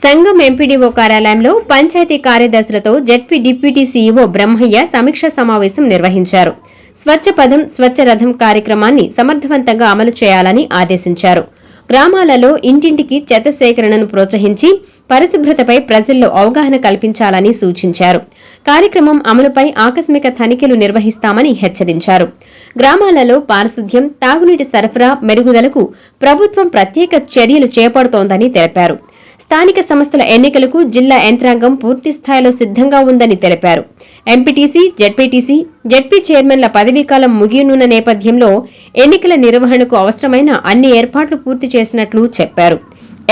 సంఘం ఎంపీడీఓ కార్యాలయంలో పంచాయతీ కార్యదర్శులతో జెడ్పీ డిప్యూటీ సీఈఓ బ్రహ్మయ్య సమీక్షా సమావేశం నిర్వహించారు. స్వచ్ఛ పథం స్వచ్ఛ రథం కార్యక్రమాన్ని సమర్థవంతంగా అమలు చేయాలని ఆదేశించారు. గ్రామాలలో ఇంటింటికి చెత్త సేకరణను ప్రోత్సహించి పరిశుభ్రతపై ప్రజల్లో అవగాహన కల్పించాలని సూచించారు. కార్యక్రమం అమలుపై ఆకస్మిక తనిఖీలు నిర్వహిస్తామని హెచ్చరించారు. గ్రామాలలో పారిశుధ్యం, తాగునీటి సరఫరా మెరుగుదలకు ప్రభుత్వం ప్రత్యేక చర్యలు చేపడుతోందని తెలిపారు. స్థానిక సంస్థల ఎన్నికలకు జిల్లా యంత్రాంగం పూర్తి స్థాయిలో సిద్ధంగా ఉందని తెలిపారు. ఎంపీటీసీ, జెడ్పీటీసీ, జెడ్పీ చైర్మన్ల పదవీకాలం ముగియనున్న నేపథ్యంలో ఎన్నికల నిర్వహణకు అవసరమైన అన్ని ఏర్పాట్లు పూర్తి చేసినట్లు చెప్పారు.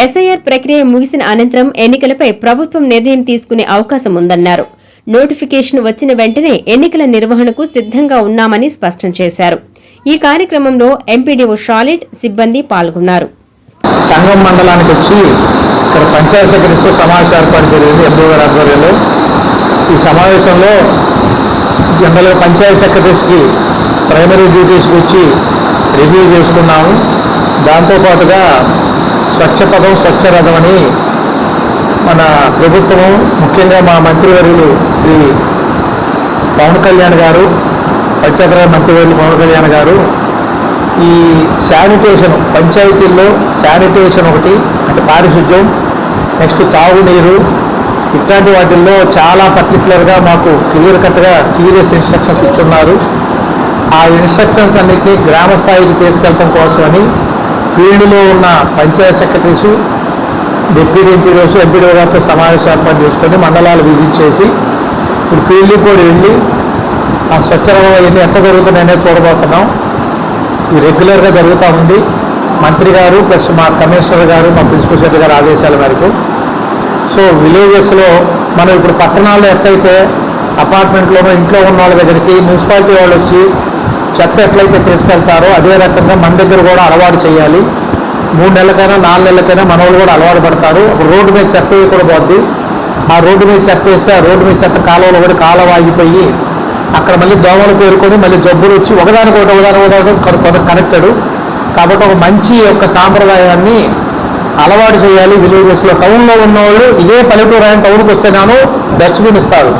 ఎస్ఐఆర్ ప్రక్రియ ముగిసిన అనంతరం ఎన్నికలపై ప్రభుత్వం నిర్ణయం తీసుకునే అవకాశం ఉందన్నారు. నోటిఫికేషన్ వచ్చిన వెంటనే ఎన్నికల నిర్వహణకు సిద్ధంగా ఉన్నామని స్పష్టం చేశారు. ఈ కార్యక్రమంలో ఎంపీడీఓ షాలిడ్, సిబ్బంది పాల్గొన్నారు. సంఘం మండలానికి వచ్చి ఇక్కడ పంచాయత్ సెక్రటరీస్తో సమావేశం ఏర్పాటు జరిగింది ఎంపీ గారి ఆధ్వర్యంలో. ఈ సమావేశంలో జనరల్గా పంచాయత్ సెక్రటరీస్కి ప్రైమరీ డ్యూటీస్కి వచ్చి రివ్యూ చేసుకున్నాము. దాంతోపాటుగా స్వచ్ఛ పథం స్వచ్ఛ రథం అని మన ప్రభుత్వము, ముఖ్యంగా మా మంత్రివర్యులు శ్రీ పవన్ కళ్యాణ్ గారు, పంచాయతీరాజ్ మంత్రివర్యులు పవన్ కళ్యాణ్ గారు ఈ శానిటేషన్, పంచాయతీల్లో శానిటేషన్ ఒకటి అంటే పారిశుధ్యం, నెక్స్ట్ తాగునీరు, ఇట్లాంటి వాటిల్లో చాలా పర్టికులర్గా మాకు క్లియర్ కట్గా సీరియస్ ఇన్స్ట్రక్షన్స్ ఇచ్చున్నారు. ఆ ఇన్స్ట్రక్షన్స్ అన్నింటినీ గ్రామ స్థాయికి తీసుకెళ్ళడం కోసమని ఫీల్డ్లో ఉన్న Panchayat secretaries, deputy MPDOs, MPDO గారితో సమావేశం ఏర్పాటు చేసుకొని మండలాలు విజిట్ చేసి ఇప్పుడు ఫీల్డ్కి కూడా వెళ్ళి ఆ స్వచ్ఛరవం అవన్నీ ఎక్కడ జరుగుతున్నాయనే చూడబోతున్నాం. ఇది రెగ్యులర్గా జరుగుతూ ఉంది. మంత్రి గారు ప్లస్ మా కమిషనర్ గారు, మా ప్రిన్సిపల్ సెక్రటరీ గారు ఆదేశాల మేరకు. సో విలేజెస్లో మనం ఇప్పుడు పట్టణాల్లో ఎట్లయితే అపార్ట్మెంట్లోనో ఇంట్లో ఉన్న వాళ్ళ దగ్గరికి మున్సిపాలిటీ వాళ్ళు వచ్చి చెత్త ఎట్లయితే తీసుకెళ్తారో అదే రకంగా మన దగ్గర కూడా అలవాటు చేయాలి. 3 నెలలకైనా 4 నెలలకైనా మన వాళ్ళు కూడా అలవాటు పడతారు. రోడ్డు మీద చెత్త కూడా పోద్ది. ఆ రోడ్డు మీద చెత్త వేస్తే ఆ రోడ్డు మీద చెత్త కాలువలో కూడా కాలువ ఆగిపోయి అక్కడ మళ్ళీ దోమలు పేరుకొని మళ్ళీ జబ్బులు వచ్చి ఒకదానికి కనెక్టెడ్. కాబట్టి ఒక మంచి యొక్క సాంప్రదాయాన్ని అలవాటు చేయాలి విలేజెస్లో. టౌన్లో ఉన్నవాళ్ళు ఇదే పల్లెటూరు ఆయన టౌన్కి వస్తేనాను డస్ట్బిన్ ఇస్తారు,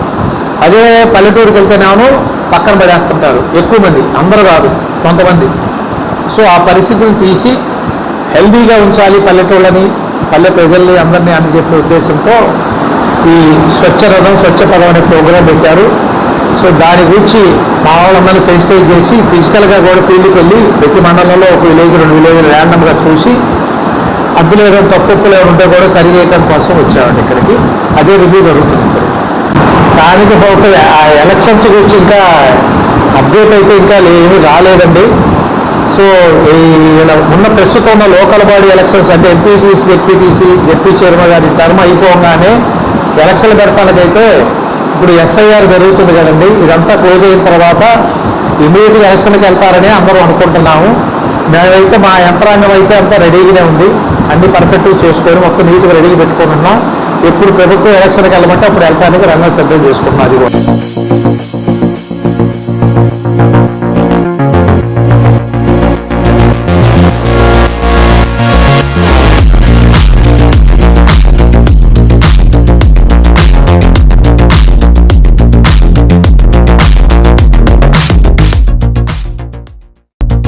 అదే పల్లెటూరుకి వెళ్తేనాను పక్కన పడేస్తుంటారు. ఎక్కువ మంది, అందరూ కాదు, కొంతమంది. సో ఆ పరిస్థితిని తీసి హెల్దీగా ఉంచాలి పల్లెటూళ్ళని, పల్లె ప్రజల్ని, అందరినీ అని చెప్పే ఉద్దేశంతో ఈ స్వచ్ఛ రథం స్వచ్ఛ పదం అనే ప్రోగ్రాం పెట్టారు. సో దాని గురించి మా వాళ్ళందరినీ సెన్సిటైజ్ చేసి ఫిజికల్గా కూడా ఫీల్డ్కి వెళ్ళి ప్రతి మండలంలో ఒక విలేజ్ 2 విలేజ్లు ర్యాండమ్గా చూసి అందులో ఏదైనా తప్పులు ఉంటే కూడా సరి చేయడం కోసం వచ్చామండి ఇక్కడికి. అదే రివ్యూ జరుగుతుంది ఇక్కడ. స్థానిక సంస్థ ఆ ఎలక్షన్స్ గురించి ఇంకా అప్డేట్ అయితే ఇంకా ఏమీ రాలేదండి. సో ఉన్న ప్రస్తుతం ఉన్న లోకల్ బాడీ ఎలక్షన్స్ అంటే ఎంపీటీసీ, జెడ్పీటీసీ, జెడ్పీ చైర్మన్ గారి టర్మ్ అయిపోగానే ఎలక్షన్లు పెడతానికైతే ఇప్పుడు ఎస్ఐఆర్ జరుగుతుంది కదండి. ఇదంతా క్లోజ్ అయిన తర్వాత ఇమీడియట్గా ఎలక్షన్కి వెళ్తారని అందరూ అనుకుంటున్నాము. మేమైతే మా యంత్రాంగం అయితే అంతా రెడీగానే ఉంది. అన్ని పర్ఫెక్ట్గా చేసుకొని మొత్తం నీట్గా రెడీగా పెట్టుకొని ఉన్నాం. ఎప్పుడు ప్రభుత్వం ఎలక్షన్కి వెళ్ళమంటే అప్పుడు వెళ్ళడానికి రంగం సిద్ధం చేసుకుంటున్నాం. అది కూడా